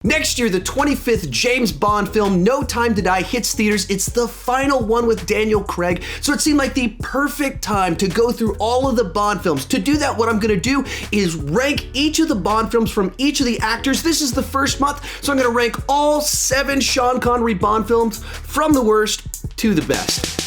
Next year, the 25th James Bond film, No Time to Die, hits theaters. It's the final one with Daniel Craig, so it seemed like the perfect time to go through all of the Bond films. To do that, what I'm gonna do is rank each of the Bond films from each of the actors. This is the first month, so I'm gonna rank all 7 Sean Connery Bond films from the worst to the best.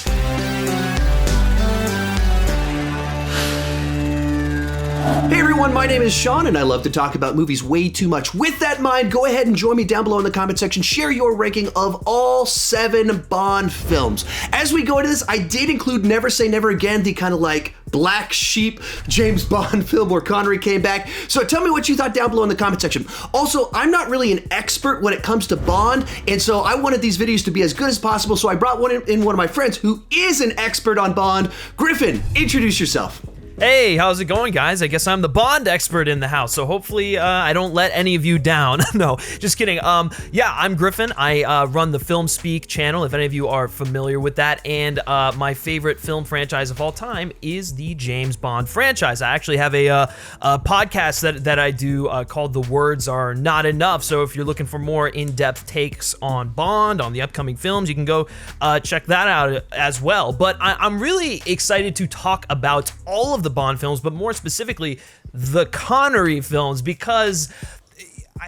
Hey everyone, my name is Sean and I love to talk about movies way too much. With that in mind, go ahead and join me down below in the comment section. Share your ranking of all 7 Bond films. As we go into this, I did include Never Say Never Again, the kind of like black sheep James Bond film where Connery came back. So tell me what you thought down below in the comment section. Also, I'm not really an expert when it comes to Bond, and so I wanted these videos to be as good as possible, so I brought one of my friends who is an expert on Bond. Griffin, introduce yourself. Hey, how's it going, guys? I guess I'm the Bond expert in the house, so hopefully I don't let any of you down. No, just kidding. Yeah, I'm Griffin. I run the FilmSpeak channel, if any of you are familiar with that, and my favorite film franchise of all time is the James Bond franchise. I actually have a podcast that I do called The Words Are Not Enough, so if you're looking for more in-depth takes on Bond, on the upcoming films, you can go check that out as well. But I'm really excited to talk about all of the Bond films, but more specifically the Connery films, because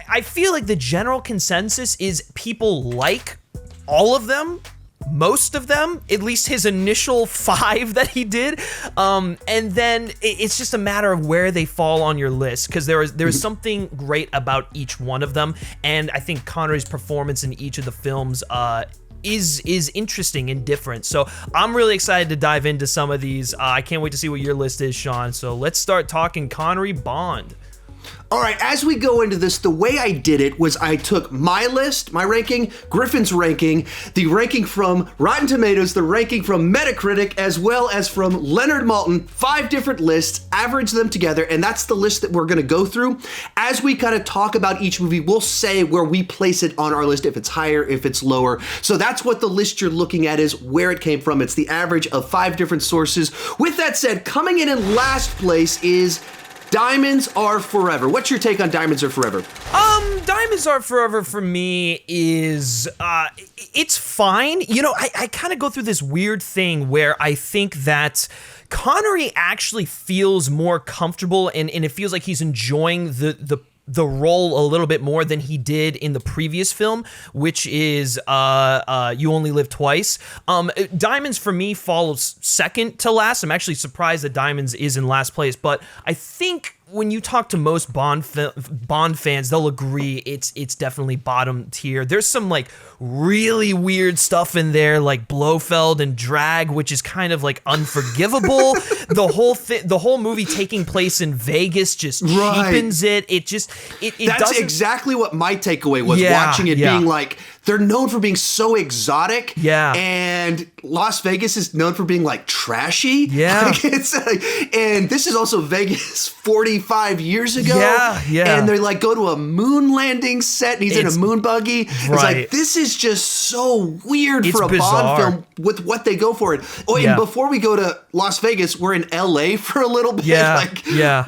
I feel like the general consensus is people like all of them, most of them, at least his initial 5 that he did, and then it's just a matter of where they fall on your list, because there is something great about each one of them, and I think Connery's performance in each of the films is interesting and different. So I'm really excited to dive into some of these. I can't wait to see what your list is, Sean. So let's start talking Connery Bond. All right, as we go into this, the way I did it was I took my list, my ranking, Griffin's ranking, the ranking from Rotten Tomatoes, the ranking from Metacritic, as well as from Leonard Maltin, 5 different lists, averaged them together, and that's the list that we're gonna go through. As we kind of talk about each movie, we'll say where we place it on our list, if it's higher, if it's lower. So that's what the list you're looking at is, where it came from. It's the average of 5 different sources. With that said, coming in last place is Diamonds Are Forever. What's your take on Diamonds Are Forever? Diamonds Are Forever for me is, it's fine. You know, I kind of go through this weird thing where I think that Connery actually feels more comfortable and it feels like he's enjoying the role a little bit more than he did in the previous film, which is You Only Live Twice. Diamonds for me follows second to last. I'm actually surprised that Diamonds is in last place, but I think when you talk to most Bond fans, they'll agree it's definitely bottom tier. There's some like really weird stuff in there, like Blofeld and drag, which is kind of like unforgivable. The whole movie taking place in Vegas just cheapens it. That's exactly what my takeaway was, watching it, being like, they're known for being so exotic, and Las Vegas is known for being like trashy. And this is also Vegas 45 years ago. And they like go to a moon landing set, and he's in a moon buggy. It's like, this is just so weird for a Bond film with what they go for it. Oh, and before we go to Las Vegas, we're in LA for a little bit.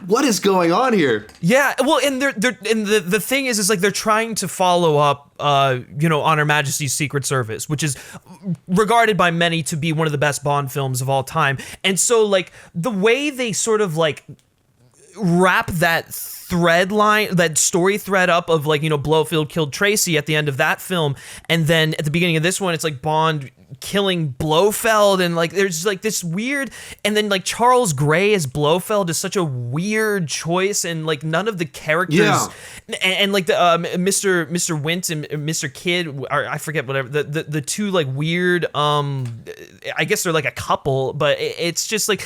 What is going on here? Yeah, well, and the thing is like they're trying to follow up On Her Majesty's Secret Service, which is regarded by many to be one of the best Bond films of all time. And so like the way they sort of like wrap that story thread up of like, Blofeld killed Tracy at the end of that film, and then at the beginning of this one it's like Bond killing Blofeld, and like there's like this weird, and then like Charles Gray as Blofeld is such a weird choice, and like none of the characters and like the Mr. Wint and Mr. Kidd, or I forget, whatever the two like weird I guess they're like a couple, but it's just like,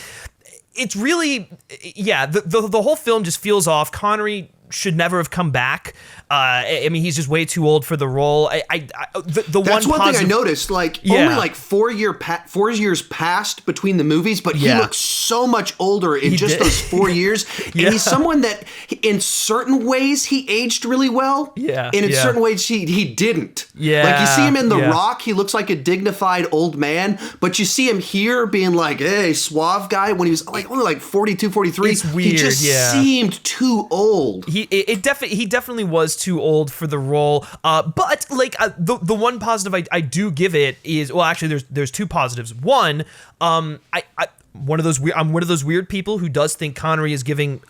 it's really, the whole film just feels off. Connery should never have come back. I mean, he's just way too old for the role. That's one thing I noticed. Like, only like 4 years passed between the movies, but he looks so much older in those 4 years. And he's someone that, in certain ways, he aged really well. And in certain ways, he didn't. Like, you see him in The Rock, he looks like a dignified old man, but you see him here being like, hey, suave guy, when he was like only like 42, 43. It's weird. He just seemed too old. he definitely was too old for the role. But like the one positive I do give it is, well, actually there's two positives. One, I'm one of those weird people who does think Connery is giving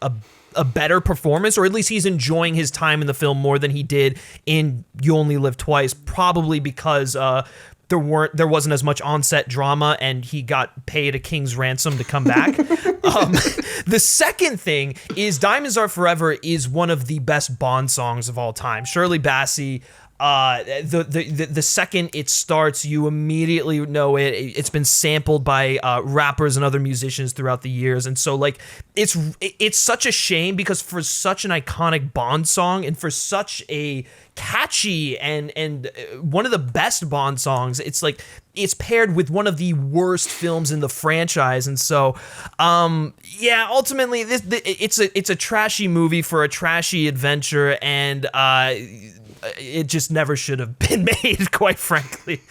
a better performance, or at least he's enjoying his time in the film more than he did in You Only Live Twice, probably because there wasn't as much on-set drama and he got paid a king's ransom to come back. The second thing is Diamonds Are Forever is one of the best Bond songs of all time. Shirley Bassey, the second it starts, you immediately know it. It's been sampled by rappers and other musicians throughout the years, and so like it's such a shame because for such an iconic Bond song and for such a catchy and one of the best Bond songs, it's like it's paired with one of the worst films in the franchise, and so ultimately it's a trashy movie for a trashy adventure, and it just never should have been made, quite frankly.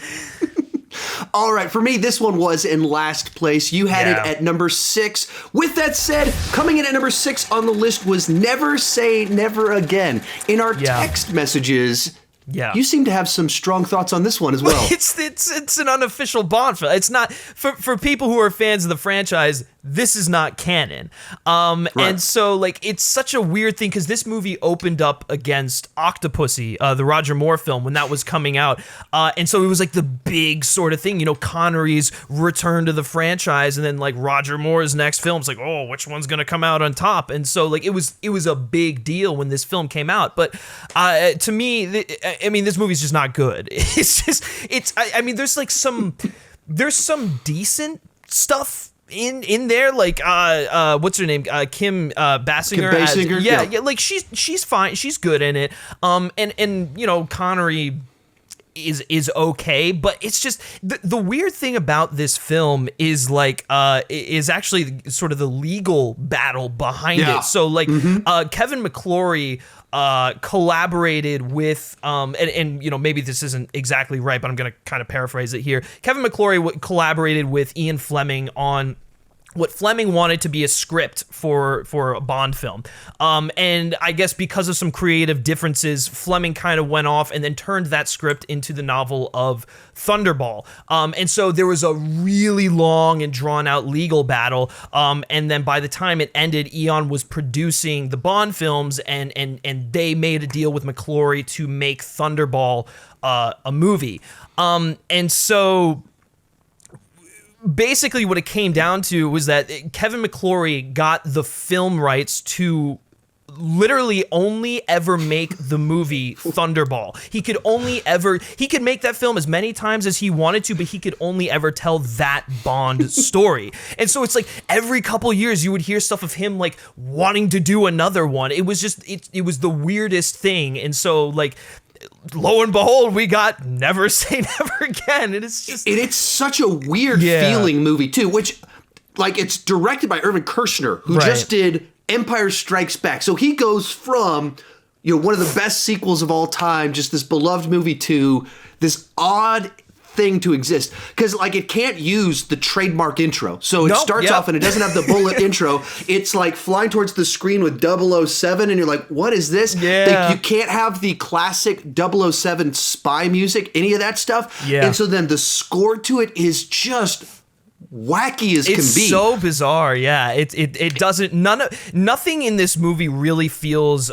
All right, for me, this one was in last place. You had it at number 6. With that said, coming in at number 6 on the list was Never Say Never Again. In our text messages, you seem to have some strong thoughts on this one as well. It's an unofficial Bond film. It's not for people who are fans of the franchise. This is not canon. Right. And so like it's such a weird thing because this movie opened up against Octopussy, the Roger Moore film, when that was coming out. And so it was like the big sort of thing, you know, Connery's return to the franchise, and then like Roger Moore's next film's like, oh, which one's gonna come out on top? And so like it was a big deal when this film came out. But to me, this movie's just not good. There's like there's some decent stuff in there, like what's her name, Kim Basinger. Kim Basinger, yeah, like she's fine, she's good in it. And you know, Connery is okay, but it's just the weird thing about this film is like is actually sort of the legal battle behind it. So like Kevin McClory collaborated with and you know, maybe this isn't exactly right, but I'm gonna kind of paraphrase it here. Kevin McClory collaborated with Ian Fleming on what Fleming wanted to be a script for a Bond film. And I guess because of some creative differences, Fleming kind of went off and then turned that script into the novel of Thunderball. And so there was a really long and drawn out legal battle. And then by the time it ended, Eon was producing the Bond films, and they made a deal with McClory to make Thunderball a movie. And so basically what it came down to was that Kevin McClory got the film rights to literally only ever make the movie Thunderball. He could make that film as many times as he wanted to, but he could only ever tell that Bond story. And so it's like every couple years you would hear stuff of him like wanting to do another one. It was just, it was the weirdest thing. And so like, lo and behold, we got Never Say Never Again. And it's just... It's such a weird feeling movie, too, which, like, it's directed by Irvin Kershner, who just did Empire Strikes Back. So he goes from, you know, one of the best sequels of all time, just this beloved movie, to this odd thing to exist, because like it can't use the trademark intro, so it starts off and it doesn't have the bullet intro. It's like flying towards the screen with 007 and you're like, what is this? You can't have the classic 007 spy music, any of that stuff. And so then the score to it is just wacky as can be. It's so bizarre. It doesn't, nothing in this movie really feels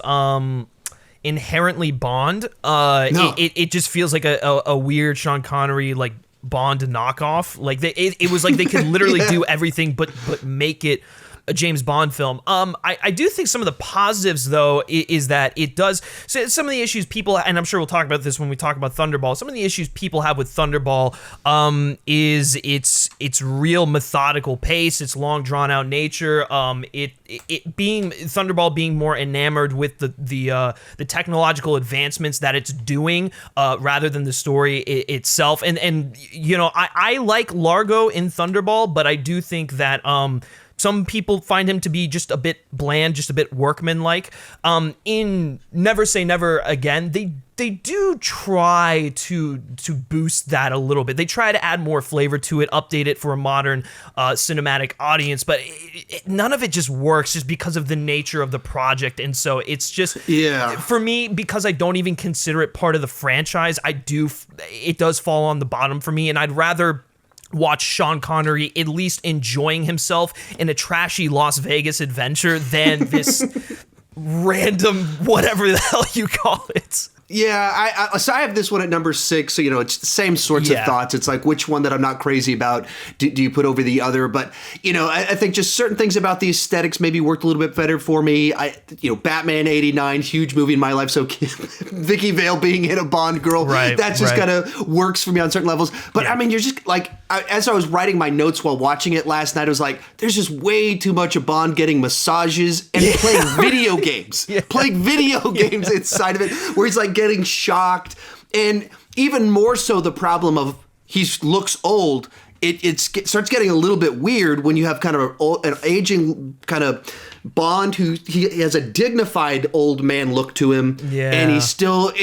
inherently Bond. It just feels like a weird Sean Connery like Bond knockoff. Like it was like they could literally do everything but make it a James Bond film. I do think some of the positives, though, is that it does... So some of the issues people... And I'm sure we'll talk about this when we talk about Thunderball. Some of the issues people have with Thunderball is its real methodical pace, its long, drawn-out nature, Thunderball being more enamored with the technological advancements that it's doing rather than the story itself. And you know, I like Largo in Thunderball, but I do think that... Some people find him to be just a bit bland, just a bit workmanlike. In Never Say Never Again, they do try to boost that a little bit. They try to add more flavor to it, update it for a modern cinematic audience, but none of it just works just because of the nature of the project. And so it's just, for me, because I don't even consider it part of the franchise, it does fall on the bottom for me, and I'd rather watch Sean Connery at least enjoying himself in a trashy Las Vegas adventure than this random whatever the hell you call it. Yeah, so I have this one at number 6. So, it's the same sorts of thoughts. It's like, which one that I'm not crazy about do you put over the other? But, I think just certain things about the aesthetics maybe worked a little bit better for me. Batman 89, huge movie in my life. So Vicky Vale being in a Bond girl, that just kind of works for me on certain levels. But you're just like, as I was writing my notes while watching it last night, I was like, there's just way too much of Bond getting massages and playing video games. Playing video games inside of it, where he's like getting shocked. And even more so, the problem of he looks old, it starts getting a little bit weird when you have kind of an aging kind of Bond he has a dignified old man look to him. And he's still,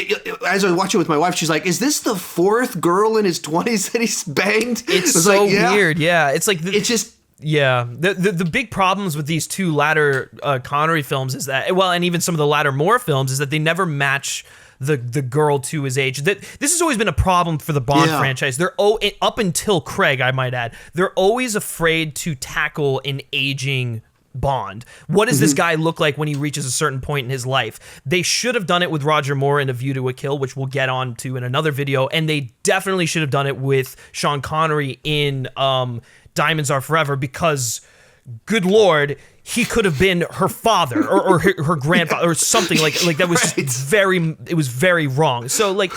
as I was watching with my wife, she's like, is this the 4th girl in his 20s that he's banged? It's so weird. Yeah. It's like, it's just, yeah, the big problems with these two latter Connery films is that, and even some of the latter Moore films, is that they never match the girl to his age. This has always been a problem for the Bond franchise. They're up until Craig, I might add, they're always afraid to tackle an aging Bond. What does this guy look like when he reaches a certain point in his life? They should have done it with Roger Moore in A View to a Kill, which we'll get on to in another video, and they definitely should have done it with Sean Connery in Diamonds Are Forever, because good Lord, he could have been her father or her grandfather or something like that was very wrong. So like,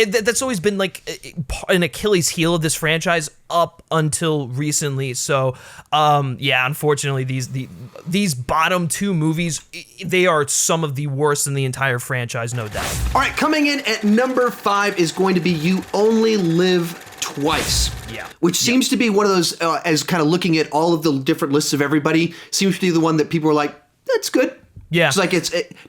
that's always been like an Achilles heel of this franchise up until recently. So, unfortunately, these bottom 2 movies, they are some of the worst in the entire franchise, no doubt. All right, coming in at number 5 is going to be You Only Live Twice. Which seems to be one of those, as kind of looking at all of the different lists of everybody, seems to be the one that people are like, that's good. Yeah. It's like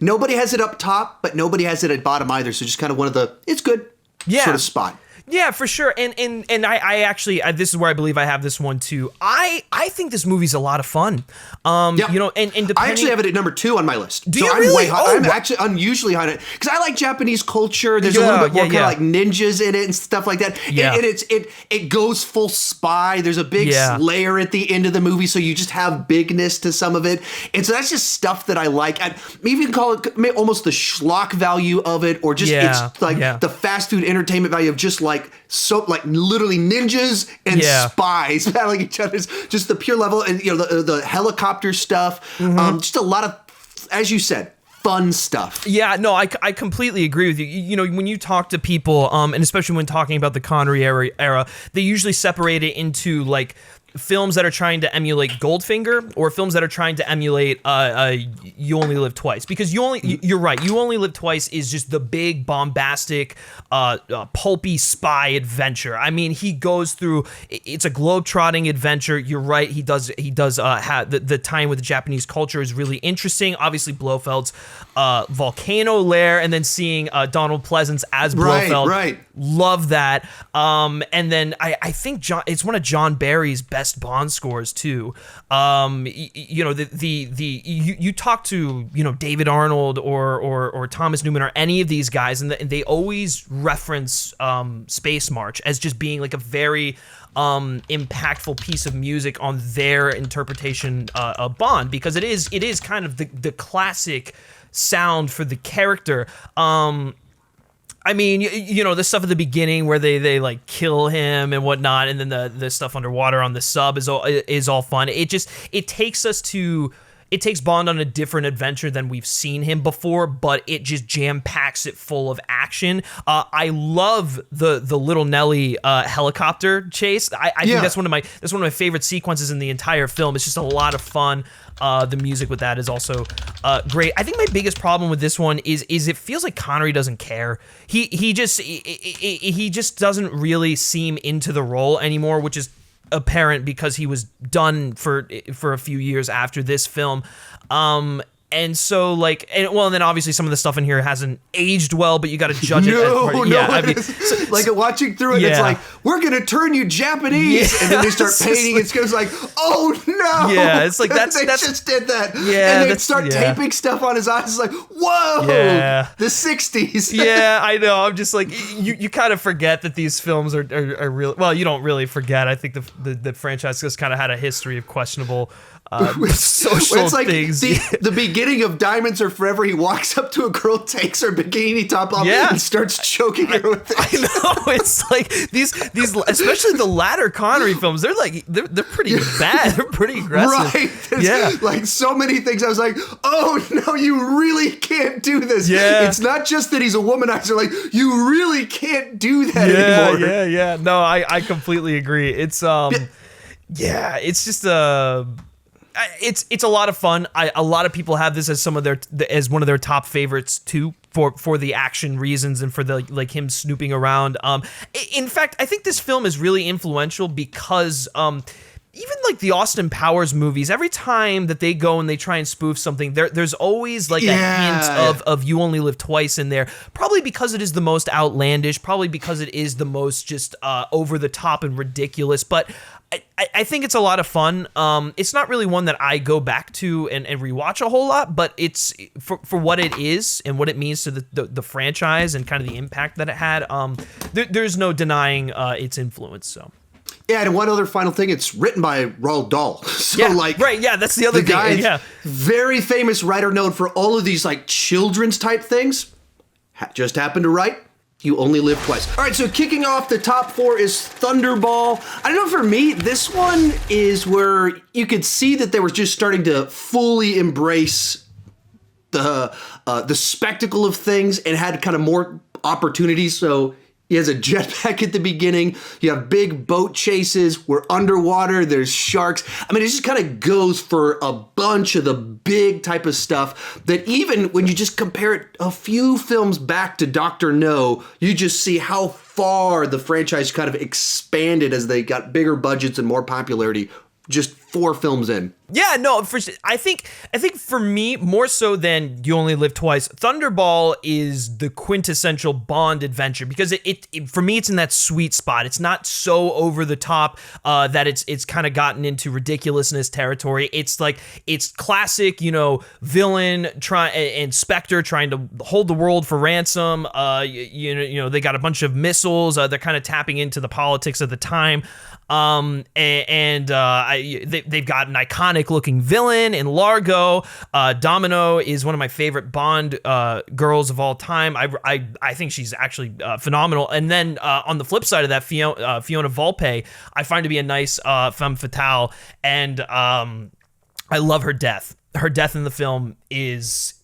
nobody has it up top, but nobody has it at bottom either. So just kind of one of the, it's good sort of spot. Yeah, for sure. And I actually, this is where I believe I have this one too. I think this movie's a lot of fun. And depending, I actually have it at number 2 on my list. Do you I'm really? way high. I'm actually unusually high on it because I like Japanese culture. There's a little bit more kind of like ninjas in it and stuff like that. Yeah. And it goes full spy. There's a big layer at the end of the movie, so you just have bigness to some of it. And so that's just stuff that I like. Maybe you can call it almost the schlock value of it, or just it's like the fast food entertainment value of just like literally ninjas and spies battling each other. Just the pure level, and the helicopter stuff. Just a lot of, as you said, fun stuff. Yeah, no, I completely agree with you. When you talk to people, and especially when talking about the Connery era, they usually separate it into like films that are trying to emulate Goldfinger or films that are trying to emulate You Only Live Twice, because you're right, You Only Live Twice is just the big bombastic pulpy spy adventure. I mean, he goes through, it's a globe-trotting adventure. You're right, he does have the tie-in with the Japanese culture is really interesting. Obviously Blofeld's volcano lair, and then seeing Donald Pleasance as Blofeld, love that. And then I think it's one of John Barry's best Bond scores too. You talk to David Arnold or Thomas Newman or any of these guys, and they always reference Space March as just being like a very impactful piece of music on their interpretation of Bond, because it is kind of the classic sound for the character. I mean, the stuff at the beginning where they like kill him and whatnot, and then the stuff underwater on the sub is all fun. It takes Bond on a different adventure than we've seen him before, but it just jam packs it full of action. I love the Little Nelly helicopter chase. I think that's one of my favorite sequences in the entire film. It's just a lot of fun. The music with that is also great. I think my biggest problem with this one is it feels like Connery doesn't care. He just doesn't really seem into the role anymore, which is apparent because he was done for a few years after this film. And so, like, and then obviously some of the stuff in here hasn't aged well, but you got to judge it. I mean, like watching through it, it's like, we're gonna turn you Japanese, and then they start painting. It goes like, oh no, it's like that's just did that, and they start taping stuff on his eyes. It's like, whoa, the '60s. I know. I'm just like, you kind of forget that these films are real. Well, you don't really forget. I think the franchise just kind of had a history of questionable social it's like things. The beginning of Diamonds Are Forever, he walks up to a girl, takes her bikini top off, and starts choking her with it. I know. It's like these, especially the latter Connery films. They're like they're pretty bad. They're pretty aggressive. Right? There's like so many things. I was like, oh no, you really can't do this. Yeah. It's not just that he's a womanizer. Like, you really can't do that anymore. Yeah. No, I completely agree. It's it's just it's a lot of fun. A lot of people have this as as one of their top favorites too, for the action reasons and for the like him snooping around. In fact, I think this film is really influential because even like the Austin Powers movies, every time that they go and they try and spoof something, there's always like a hint of You Only Live Twice in there. Probably because it is the most outlandish, probably because it is the most just over the top and ridiculous. But I think it's a lot of fun. It's not really one that I go back to and rewatch a whole lot, but it's for what it is and what it means to the franchise and kind of the impact that it had. There's no denying its influence. So. Yeah, and one other final thing, it's written by Roald Dahl. So that's the other thing. Very famous writer known for all of these like children's type things. Just happened to write You Only Live Twice. All right, so kicking off the top 4 is Thunderball. I don't know, for me, this one is where you could see that they were just starting to fully embrace the spectacle of things and had kind of more opportunities. So he has a jetpack at the beginning. You have big boat chases. We're underwater. There's sharks. I mean, it just kind of goes for a bunch of the big type of stuff that even when you just compare it a few films back to Dr. No, you just see how far the franchise kind of expanded as they got bigger budgets and more popularity just 4 films in. Yeah, no, I think for me, more so than You Only Live Twice, Thunderball is the quintessential Bond adventure because it for me, it's in that sweet spot. It's not so over the top that it's kind of gotten into ridiculousness territory. It's like, it's classic, villain and Spectre trying to hold the world for ransom. They got a bunch of missiles. They're kind of tapping into the politics of the time. They've got an iconic looking villain in Largo. Domino is one of my favorite Bond girls of all time. I think she's actually phenomenal. And then on the flip side of that, Fiona Volpe, I find to be a nice femme fatale, and I love her death. Her death in the film is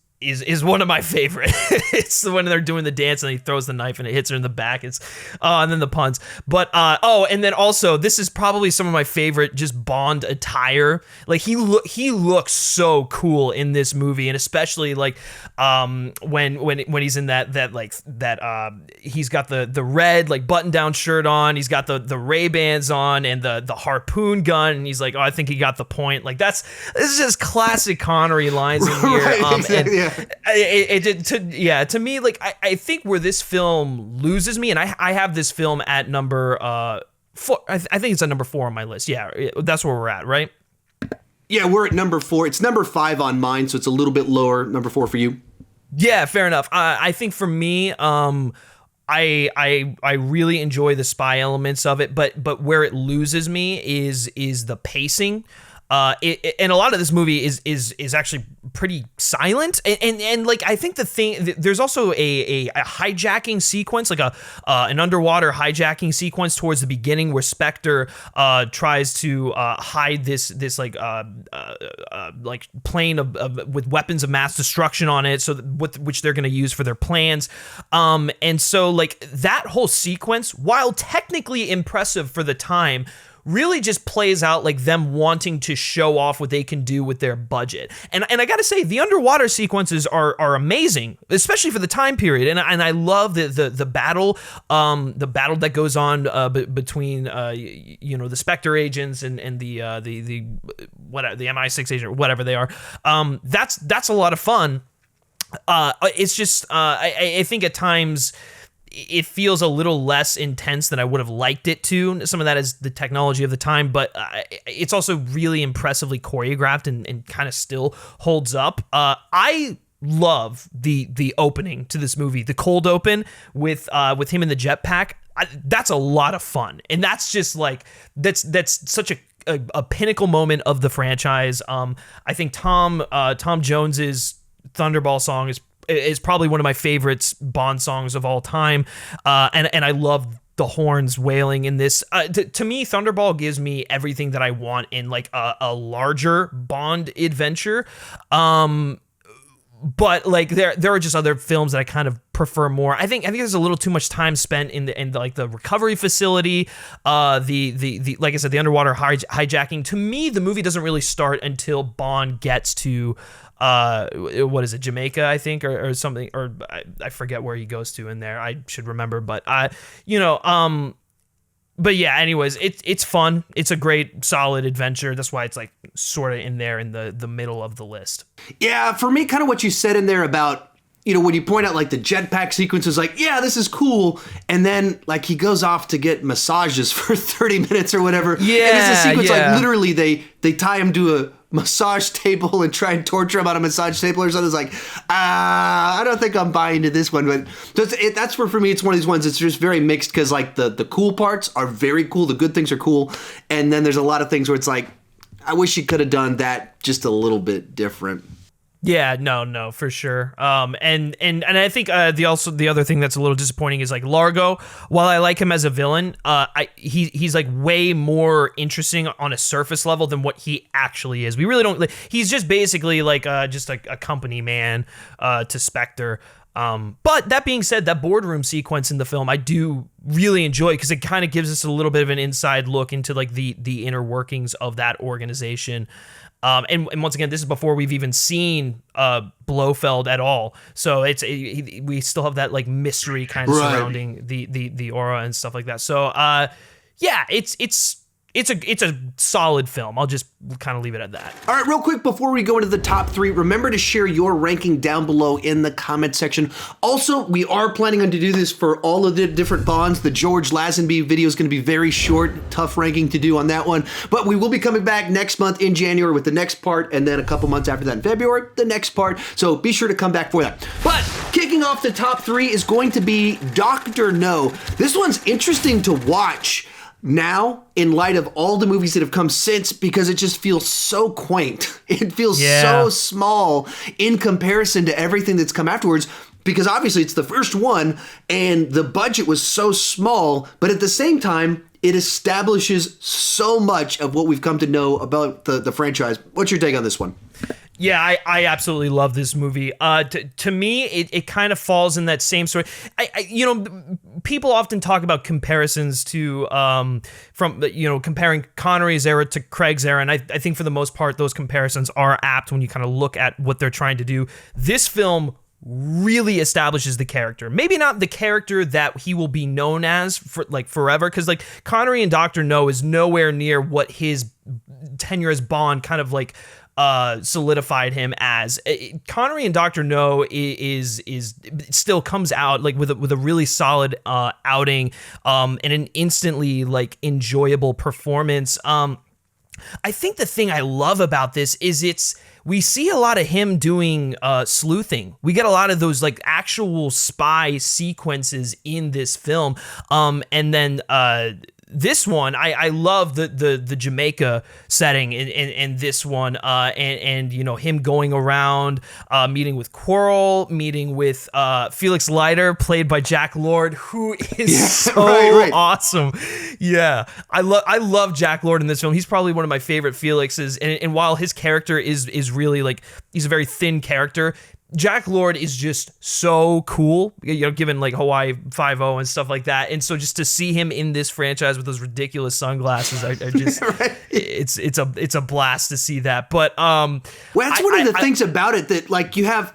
one of my favorite. It's the when they're doing the dance and he throws the knife and it hits her in the back. It's and then the puns. But and then also this is probably some of my favorite just Bond attire. Like he looks so cool in this movie, and especially like when he's in that he's got the red like button down shirt on. He's got the Ray-Bans on and the harpoon gun, and he's like, oh, I think he got the point. Like this is just classic Connery lines in here. Right, to me, like I think where this film loses me, and I have this film at number 4. I think it's at number 4 on my list. Yeah, that's where we're at, right? Yeah, we're at number 4. It's number 5 on mine, so it's a little bit lower. Number 4 for you. Yeah, fair enough. I think for me, I really enjoy the spy elements of it, but where it loses me is the pacing. And a lot of this movie is actually pretty silent, and like I think there's also a hijacking sequence, like an underwater hijacking sequence towards the beginning where Spectre tries to hide this like plane with weapons of mass destruction on it, which they're going to use for their plans, and so like that whole sequence, while technically impressive for the time, really just plays out like them wanting to show off what they can do with their budget. And I gotta say, the underwater sequences are amazing, especially for the time period. And I love the battle that goes on between the Spectre agents and the MI6 agent, whatever they are. That's a lot of fun. It's just I think at times it feels a little less intense than I would have liked it to. Some of that is the technology of the time, but it's also really impressively choreographed and kind of still holds up. I love the opening to this movie, the cold open with him in the jetpack. That's a lot of fun, and that's just like that's such a pinnacle moment of the franchise. I think Tom Jones's Thunderball song is probably one of my favorites Bond songs of all time, and I love the horns wailing in this. To me, Thunderball gives me everything that I want in like a larger Bond adventure. But like there are just other films that I kind of prefer more. I think there's a little too much time spent in the recovery facility, the like I said, the underwater hijacking. To me, the movie doesn't really start until Bond gets to what is it, Jamaica, I think, or something, or I forget where he goes to in there. I should remember, but but yeah, anyways, it's fun. It's a great, solid adventure. That's why it's like sort of in there in the middle of the list. Yeah, for me, kind of what you said in there about, when you point out like the jetpack sequences, like, yeah, this is cool. And then like he goes off to get massages for 30 minutes or whatever. Yeah, and it's a sequence like literally they tie him to a massage table and try and torture him on a massage table or something. It's like, I don't think I'm buying into this one. But that's where, for me, it's one of these ones. It's just very mixed because like the cool parts are very cool. The good things are cool. And then there's a lot of things where it's like, I wish you could have done that just a little bit different. Yeah, no, for sure. And I think the other thing that's a little disappointing is like Largo. While I like him as a villain, he's like way more interesting on a surface level than what he actually is. We really don't. He's just basically like just a company man to Spectre. But that being said, that boardroom sequence in the film I do really enjoy because it kind of gives us a little bit of an inside look into like the inner workings of that organization. And once again, this is before we've even seen Blofeld at all, so we still have that like mystery kind of surrounding the aura and stuff like that. So yeah, it's a solid film. I'll just kind of leave it at that. All right, real quick before we go into the top 3, remember to share your ranking down below in the comment section. Also, we are planning on to do this for all of the different Bonds. The George Lazenby video is going to be very short, tough ranking to do on that one. But we will be coming back next month in January with the next part, and then a couple months after that in February, the next part. So be sure to come back for that. But kicking off the top 3 is going to be Dr. No. This one's interesting to watch now in light of all the movies that have come since, because it just feels so quaint. It feels so small in comparison to everything that's come afterwards, because obviously it's the first one and the budget was so small, but at the same time, it establishes so much of what we've come to know about the franchise. What's your take on this one? Yeah, I absolutely love this movie. To me, it kind of falls in that same story. People often talk about comparisons to comparing Connery's era to Craig's era, and I think for the most part those comparisons are apt when you kind of look at what they're trying to do. This film really establishes the character. Maybe not the character that he will be known as for like forever, because like Connery and Dr. No is nowhere near what his tenure as Bond kind of like solidified him as. Connery and Dr. No is still comes out like with a really solid outing and an instantly like enjoyable performance. I think the thing I love about this is we see a lot of him doing sleuthing. We get a lot of those like actual spy sequences in this film. And then this one, I love the Jamaica setting in this one, and him going around, meeting with Quarrel, meeting with Felix Leiter, played by Jack Lord, who is so awesome. Yeah, I love Jack Lord in this film. He's probably one of my favorite Felixes, and while his character is really like, he's a very thin character, Jack Lord is just so cool, given like Hawaii 5-0 and stuff like that. And so just to see him in this franchise with those ridiculous sunglasses, I just right. it's a blast to see that. But well, that's one of the things about it that like you have.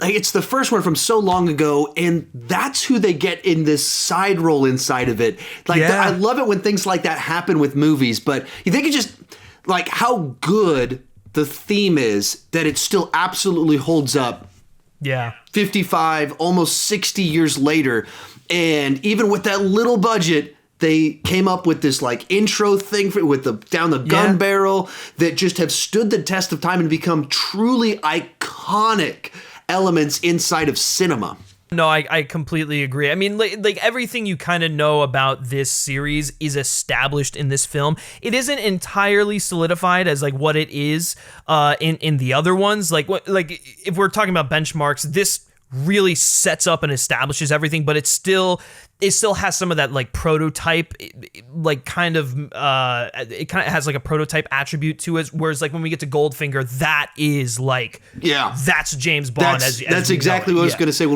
Like, it's the first one from so long ago, and that's who they get in this side role inside of it. Like, I love it when things like that happen with movies, but you think it's just like how good the theme is that it still absolutely holds up. Yeah. 55, almost 60 years later. And even with that little budget, they came up with this like intro thing with the down the gun barrel that just have stood the test of time and become truly iconic elements inside of cinema. No, I completely agree. I mean, like everything you kind of know about this series is established in this film. It isn't entirely solidified as like what it is in the other ones. Like if we're talking about benchmarks, this really sets up and establishes everything, but it still has some of that like prototype, like kind of it kind of has like a prototype attribute to it. Whereas like when we get to Goldfinger, that is like that's James Bond. That's exactly what I was going to say.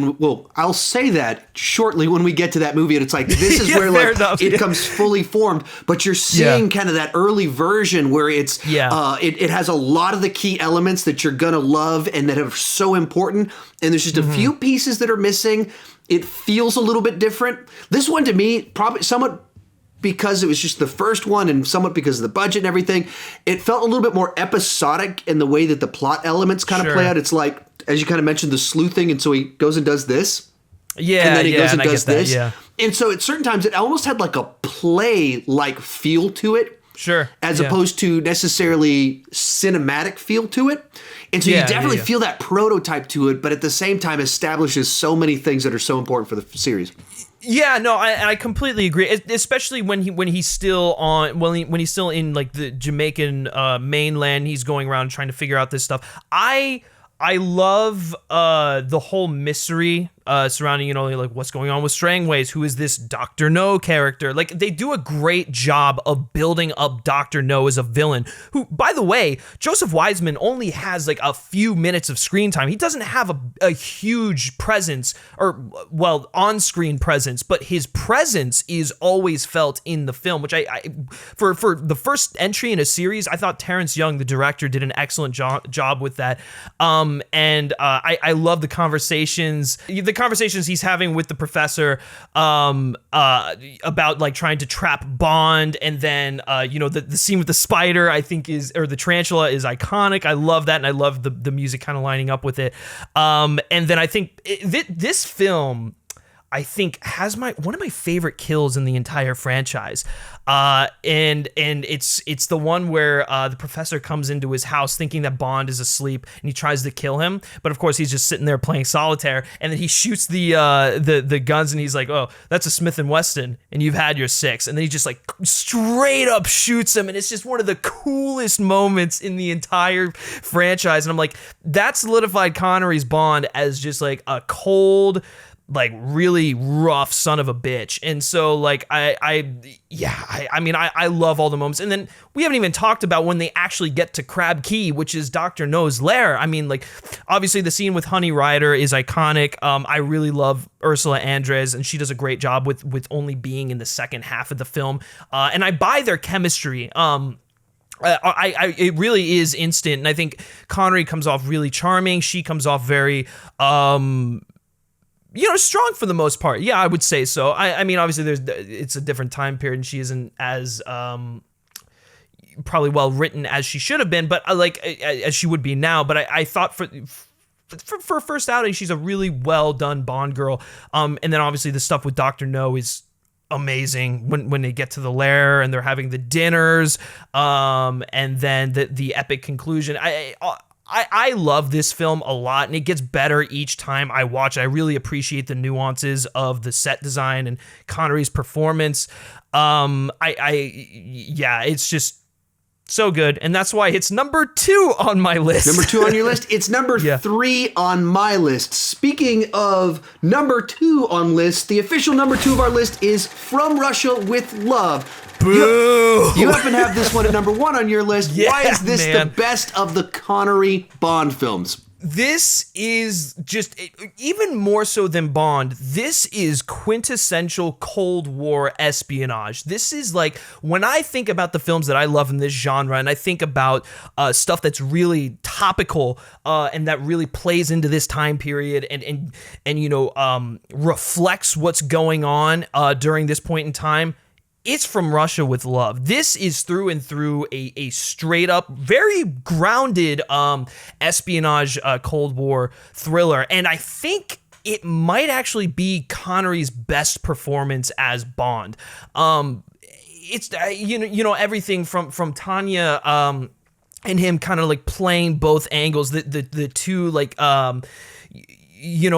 I'll say that shortly when we get to that movie, and it's like this is where like it comes fully formed. But you're seeing kind of that early version where it's it has a lot of the key elements that you're gonna love and that are so important. And there's just a few pieces that are missing. It feels a little bit different. This one to me, probably somewhat because it was just the first one and somewhat because of the budget and everything, it felt a little bit more episodic in the way that the plot elements kind of play out. It's like, as you kind of mentioned, the sleuthing, and so he goes and does this. Yeah, and then he goes and does this. Yeah. And so at certain times, it almost had like a play-like feel to it. Sure. As opposed to necessarily cinematic feel to it. And so you definitely feel that prototype to it, but at the same time establishes so many things that are so important for the series. Yeah, no, I completely agree. Especially when he's still when he's still in like the Jamaican mainland, he's going around trying to figure out this stuff. I love the whole mystery surrounding, like what's going on with Strangways. Who is this Dr. No character? Like they do a great job of building up Dr. No as a villain who, by the way, Joseph Wiseman only has like a few minutes of screen time. He doesn't have a huge presence on-screen presence, but his presence is always felt in the film, which I for the first entry in a series, I thought Terence Young, the director, did an excellent job with that. I love the conversations he's having with the professor about like trying to trap Bond, and then the scene with the spider or the tarantula is iconic. I love that, and I love the music kind of lining up with it. And then I think this film, I think, has one of my favorite kills in the entire franchise. And it's the one where the professor comes into his house thinking that Bond is asleep, and he tries to kill him, but of course he's just sitting there playing solitaire, and then he shoots the guns, and he's like, "Oh, that's a Smith & Wesson, and you've had your 6." And then he just like straight up shoots him, and it's just one of the coolest moments in the entire franchise. And I'm like, that solidified Connery's Bond as just like a cold, like really rough son of a bitch. And so like I love all the moments. And then we haven't even talked about when they actually get to Crab Key, which is Dr. No's lair. I mean, like obviously the scene with Honey Rider is iconic. I really love Ursula Andress, and she does a great job with only being in the second half of the film. And I buy their chemistry. It really is instant. And I think Connery comes off really charming. She comes off very strong for the most part. Yeah, I would say so. I mean, obviously, it's a different time period, and she isn't as probably well written as she should have been, but as she would be now. But I thought for first outing, she's a really well done Bond girl. And then obviously the stuff with Dr. No is amazing when they get to the lair and they're having the dinners, and then the epic conclusion. I love this film a lot, and it gets better each time I watch. I really appreciate the nuances of the set design and Connery's performance. It's just so good, and that's why it's number 2 on my list. Number 2 on your list? It's number 3 on my list. Speaking of number 2 on list, the official number 2 of our list is From Russia with Love. Boo! You happen to have this one at number 1 on your list. Why is this the best of the Connery Bond films? This is just, even more so than Bond, this is quintessential Cold War espionage. This is like, when I think about the films that I love in this genre, and I think about stuff that's really topical and that really plays into this time period and reflects what's going on during this point in time, it's From Russia with Love. This is through and through a straight up, very grounded espionage Cold War thriller. And I think it might actually be Connery's best performance as Bond. It's everything from Tanya and him kind of like playing both angles, the two like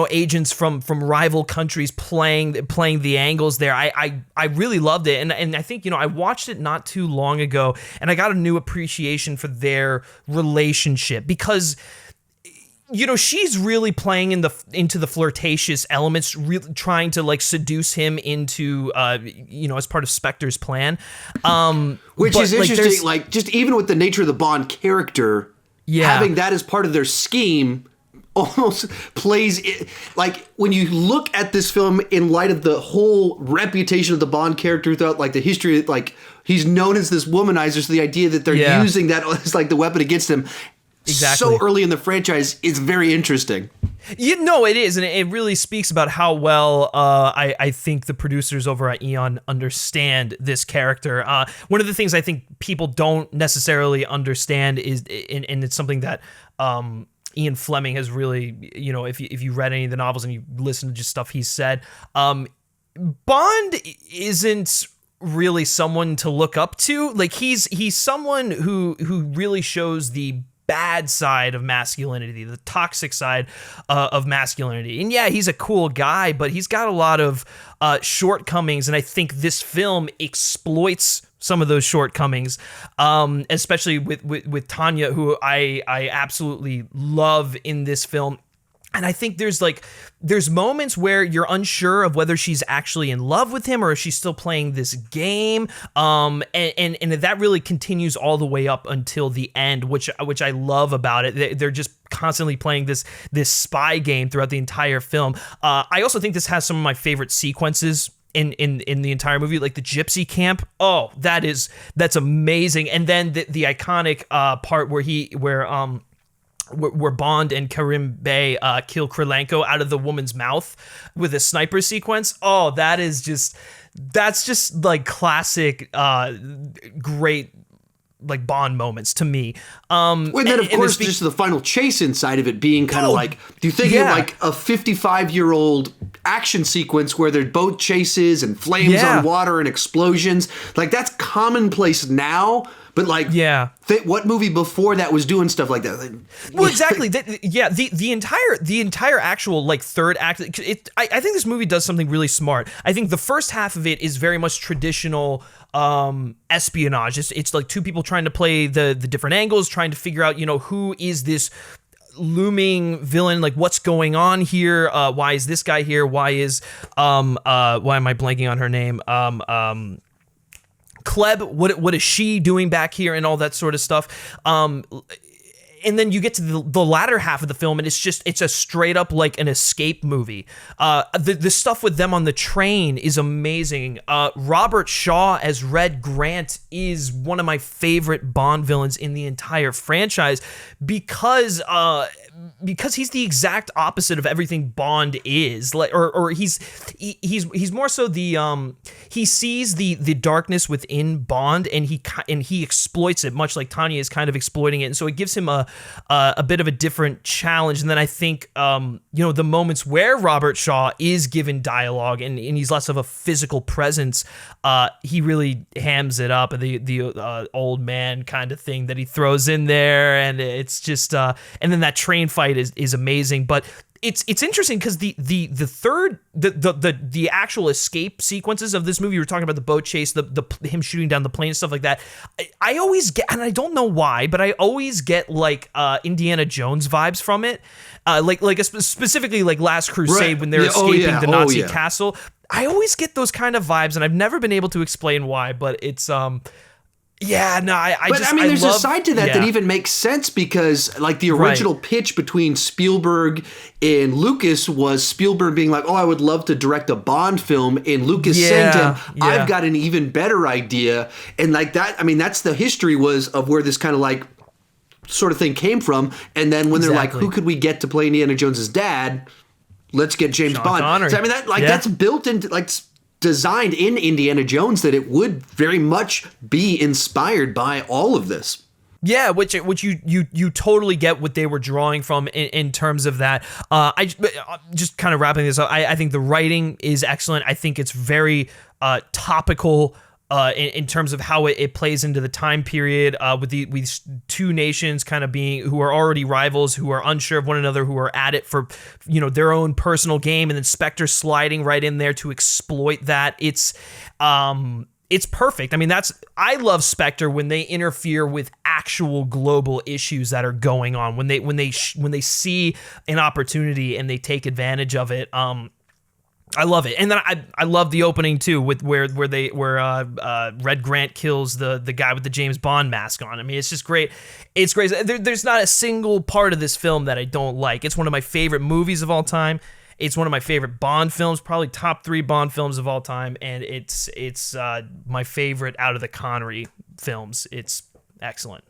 agents from rival countries playing the angles there. I really loved it, and I think I watched it not too long ago, and I got a new appreciation for their relationship, because she's really playing into the flirtatious elements, really trying to like seduce him into as part of Spectre's plan, which is interesting. Like just even with the nature of the Bond character, having that as part of their scheme almost plays it, like when you look at this film in light of the whole reputation of the Bond character throughout like the history, like he's known as this womanizer, so the idea that they're using that as like the weapon against him so early in the franchise is very interesting. It is, and it really speaks about how well I think the producers over at Eon understand this character. One of the things I think people don't necessarily understand is, and it's something that Ian Fleming has really, if you read any of the novels and you listen to just stuff he's said, Bond isn't really someone to look up to. Like he's someone who really shows the bad side of masculinity, the toxic side of masculinity. And yeah, he's a cool guy, but he's got a lot of shortcomings, and I think this film exploits some of those shortcomings, especially with Tanya, who I absolutely love in this film. And I think there's moments where you're unsure of whether she's actually in love with him or if she's still playing this game. And that really continues all the way up until the end, which I love about it. They're just constantly playing this spy game throughout the entire film. I also think this has some of my favorite sequences in the entire movie, like the gypsy camp. Oh, that's amazing. And then the iconic part where Bond and Karim Bey kill Krylenko out of the woman's mouth with a sniper sequence. Oh, that's just like classic, great like Bond moments to me. And then of course just the final chase inside of it being kind of like, do you think of like a 55-year-old action sequence where there's boat chases and flames on water and explosions? Like that's commonplace now. But like, what movie before that was doing stuff like that? Well, exactly. The entire actual like third act. I think this movie does something really smart. I think the first half of it is very much traditional espionage. It's like two people trying to play the different angles, trying to figure out who is this looming villain, like what's going on here, why is this guy here, why am I blanking on her name, Kleb, what is she doing back here, and all that sort of stuff. And then you get to the latter half of the film, and it's a straight up like an escape movie. The stuff with them on the train is amazing. Robert Shaw as Red Grant is one of my favorite Bond villains in the entire franchise because he's the exact opposite of everything Bond is. Like, or he's more so he sees the darkness within Bond, and he exploits it, much like Tanya is kind of exploiting it, and so it gives him a bit of a different challenge. And then I think the moments where Robert Shaw is given dialogue and he's less of a physical presence, he really hams it up, the old man kind of thing that he throws in there, and it's just and then that train fight is amazing. But it's interesting because the actual escape sequences of this movie, we were talking about the boat chase, the him shooting down the plane and stuff like that. I always get, and I don't know why, but I always get like Indiana Jones vibes from it, specifically like Last Crusade, when they're escaping the Nazi castle. I always get those kind of vibes, and I've never been able to explain why, but it's Yeah, no, there's love, a side to that that even makes sense because, like, the original pitch between Spielberg and Lucas was Spielberg being like, "Oh, I would love to direct a Bond film," and Lucas saying to him, "I've got an even better idea." And like that, I mean, that's the history was of where this kind of like sort of thing came from. And then when they're like, "Who could we get to play Indiana Jones's dad?" Let's get James Bond. Connery. So, I mean, that that's built into like. Designed in Indiana Jones that it would very much be inspired by all of this. Yeah, which you totally get what they were drawing from in terms of that. I just kind of wrapping this up. I think the writing is excellent. I think it's very topical. In terms of how it plays into the time period with these two nations kind of being who are already rivals, who are unsure of one another, who are at it for their own personal game, and then Spectre sliding right in there to exploit that. It's perfect. I mean, I love Spectre when they interfere with actual global issues that are going on, when they see an opportunity and they take advantage of it. I love it, and then I love the opening too, with where Red Grant kills the guy with the James Bond mask on. I mean, it's just great. It's great. There's not a single part of this film that I don't like. It's one of my favorite movies of all time. It's one of my favorite Bond films, probably top 3 Bond films of all time, and it's my favorite out of the Connery films. It's excellent.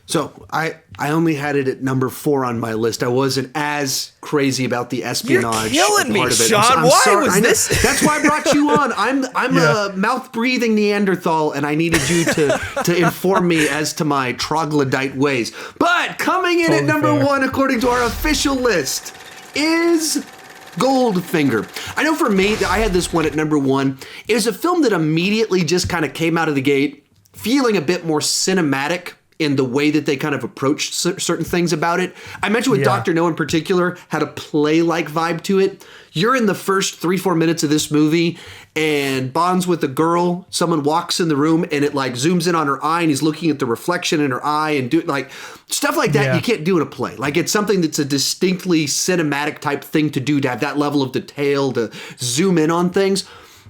So I only had it at number 4 on my list. I wasn't as crazy about the espionage. You're killing me, part of it. Sean. Why sorry. was this? That's why I brought you on. I'm a mouth-breathing Neanderthal, and I needed you to inform me as to my troglodyte ways. But coming in at number 1, according to our official list, is Goldfinger. I know for me, I had this one at number 1. It was a film that immediately just kind of came out of the gate feeling a bit more cinematic in the way that they kind of approached certain things about it. I mentioned with Dr. No in particular, had a play-like vibe to it. You're in the first 3-4 minutes of this movie, and Bond's with a girl. Someone walks in the room, and it like zooms in on her eye, and he's looking at the reflection in her eye, and do like stuff like that. You can't do in a play. Like it's something that's a distinctly cinematic type thing to do, to have that level of detail, to zoom in on things.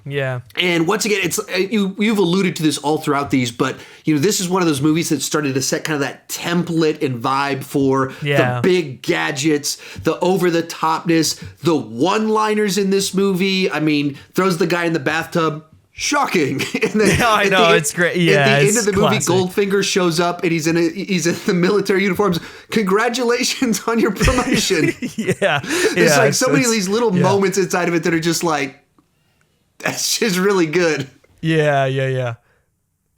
Yeah. And once again, it's you've alluded to this all throughout these, but this is one of those movies that started to set kind of that template and vibe for the big gadgets, the over-the-topness, the one-liners in this movie. I mean, throws the guy in the bathtub. Shocking. And then I know, it's great. Yeah, at the end of the movie, classic. Goldfinger shows up and he's in the military uniforms. Congratulations on your promotion. It's like so many of these little moments inside of it that are just like, that's just really good. Yeah.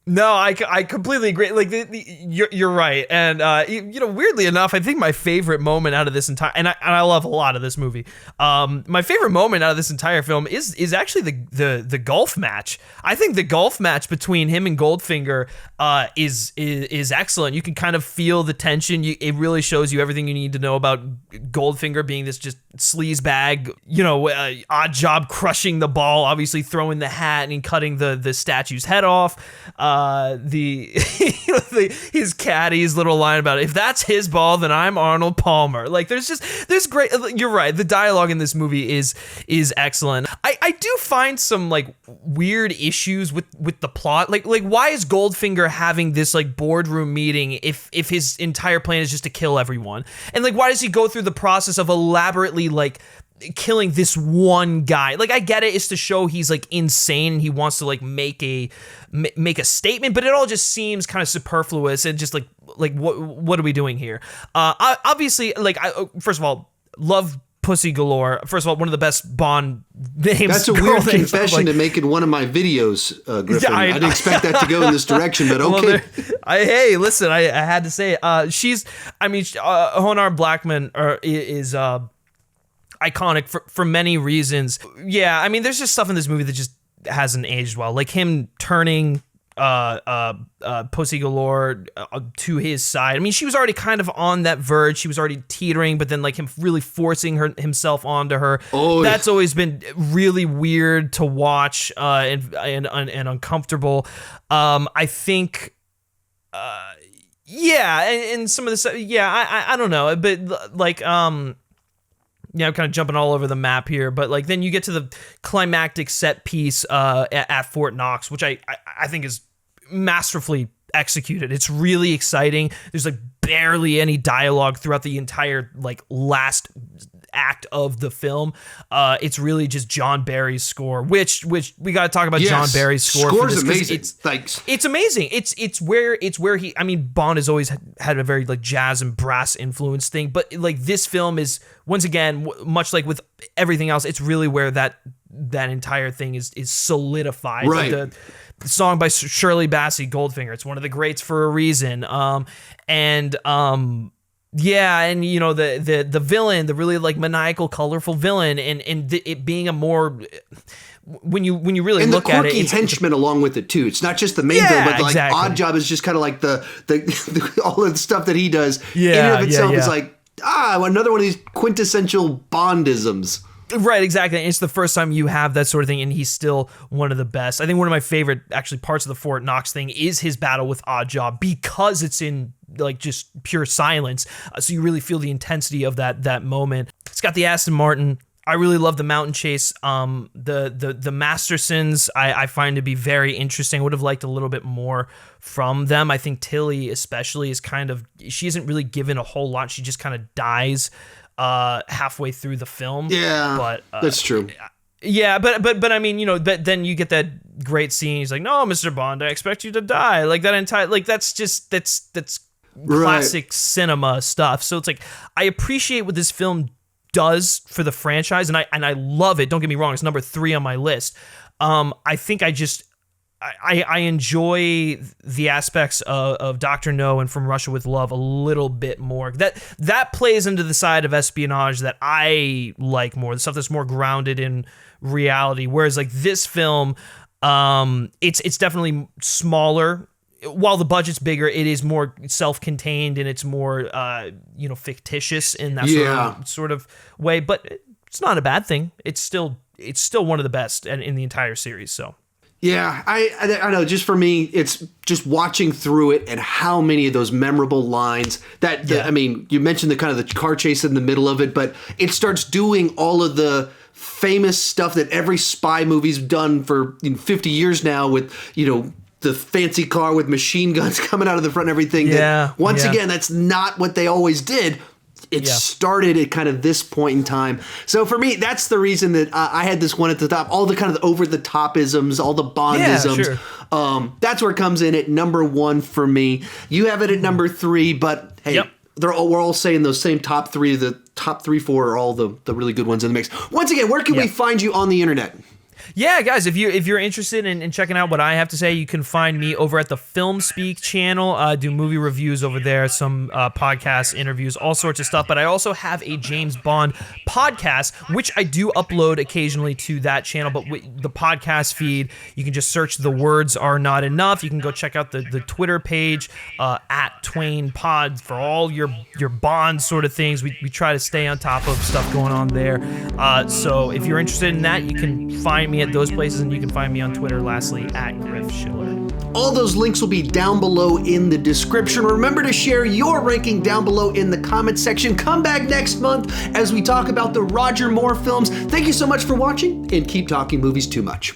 No, I completely agree. Like you're right, and weirdly enough, I think my favorite moment out of this entire and I love a lot of this movie. My favorite moment out of this entire film is actually the golf match. I think the golf match between him and Goldfinger is excellent. You can kind of feel the tension. It really shows you everything you need to know about Goldfinger being this just sleaze bag. Odd job crushing the ball, obviously throwing the hat and cutting the statue's head off. His caddy's little line about it, if that's his ball, then I'm Arnold Palmer. Like there's great. You're right. The dialogue in this movie is excellent. I do find some like weird issues with the plot. Like why is Goldfinger having this like boardroom meeting if his entire plan is just to kill everyone? And like why does he go through the process of elaborately like killing this one guy? Like I get it, it's to show he's like insane. He wants to like make a statement, but it all just seems kind of superfluous and just like what are we doing here? Obviously, like first of all, love Pussy Galore. First of all, one of the best Bond names. That's a weird confession to make in one of my videos, Griffin. I didn't expect that to go in this direction, but okay. Hey, listen, I had to say it. Honar Blackman is iconic for many reasons. Yeah, I mean, there's just stuff in this movie that just hasn't aged well. Like him turning Pussy Galore to his side. I mean, she was already kind of on that verge. She was already teetering, but then like him really forcing himself onto her. That's always been really weird to watch and uncomfortable. I think. And some of the stuff. Yeah, I don't know, but like I'm kind of jumping all over the map here, but like then you get to the climactic set piece at Fort Knox, which I think is masterfully executed. It's really exciting. There's like barely any dialogue throughout the entire like last act of the film. It's really just John Barry's score, which we got to talk about. John Barry's score. Score's amazing. It's amazing. It's where he, I mean, Bond has always had a very like jazz and brass influence thing, but like this film is once again, much like with everything else, it's really where that entire thing is solidified. Right. Like the song by Shirley Bassey, Goldfinger. It's one of the greats for a reason. Yeah, and you know the villain, the really like maniacal, colorful villain, and it being a more when you really and look at it, the quirky henchman along with it too. It's not just the main villain, but like exactly. Odd Job is just kind of like the all of the stuff that he does. In and of itself is like another one of these quintessential Bondisms. Right, exactly. And it's the first time you have that sort of thing, and he's still one of the best. I think one of my favorite, actually, parts of the Fort Knox thing is his battle with Oddjob, because it's in like just pure silence. So you really feel the intensity of that moment. It's got the Aston Martin. I really love the mountain chase. The Mastersons I find to be very interesting. I would have liked a little bit more from them. I think Tilly especially is she isn't really given a whole lot. She just kind of dies halfway through the film. Yeah, but that's true. Yeah, but I mean, you know, but then you get that great scene. He's like, "No, Mr. Bond, I expect you to die." Like that entire, like that's classic cinema stuff. So it's like I appreciate what this film does for the franchise, and I love it. Don't get me wrong; it's number 3 on my list. I think I enjoy the aspects of Dr. No and From Russia with Love a little bit more. That plays into the side of espionage that I like more, the stuff that's more grounded in reality. Whereas like this film, it's definitely smaller. While the budget's bigger, it is more self-contained and it's more fictitious in that sort of way. But it's not a bad thing. It's still one of the best in the entire series. So. Yeah, I know. Just for me, it's just watching through it and how many of those memorable lines I mean, you mentioned the kind of the car chase in the middle of it, but it starts doing all of the famous stuff that every spy movie's done for 50 years now with, the fancy car with machine guns coming out of the front and everything. Yeah. Once again, that's not what they always did. It started at kind of this point in time. So for me, that's the reason that I had this one at the top. All the kind of over-the-top-isms, all the Bondisms. Yeah, sure. That's where it comes in at number 1 for me. You have it at number 3, but hey, we're all saying those same top 3. The top 3, 4 are all the really good ones in the mix. Once again, where can we find you on the internet? Yeah, guys, if you're interested in checking out what I have to say, you can find me over at the FilmSpeak channel. Do movie reviews over there, some podcasts, interviews, all sorts of stuff. But I also have a James Bond podcast, which I do upload occasionally to that channel. But the podcast feed, you can just search "The Words Are Not Enough." You can go check out the Twitter page at Twain Pod for all your Bond sort of things. We try to stay on top of stuff going on there. So if you're interested in that, you can find me at those places, and you can find me on Twitter, lastly, at Griff Schiller. All those links will be down below in the description. Remember to share your ranking down below in the comments section. Come back next month as we talk about the Roger Moore films. Thank you so much for watching, and keep talking movies too much.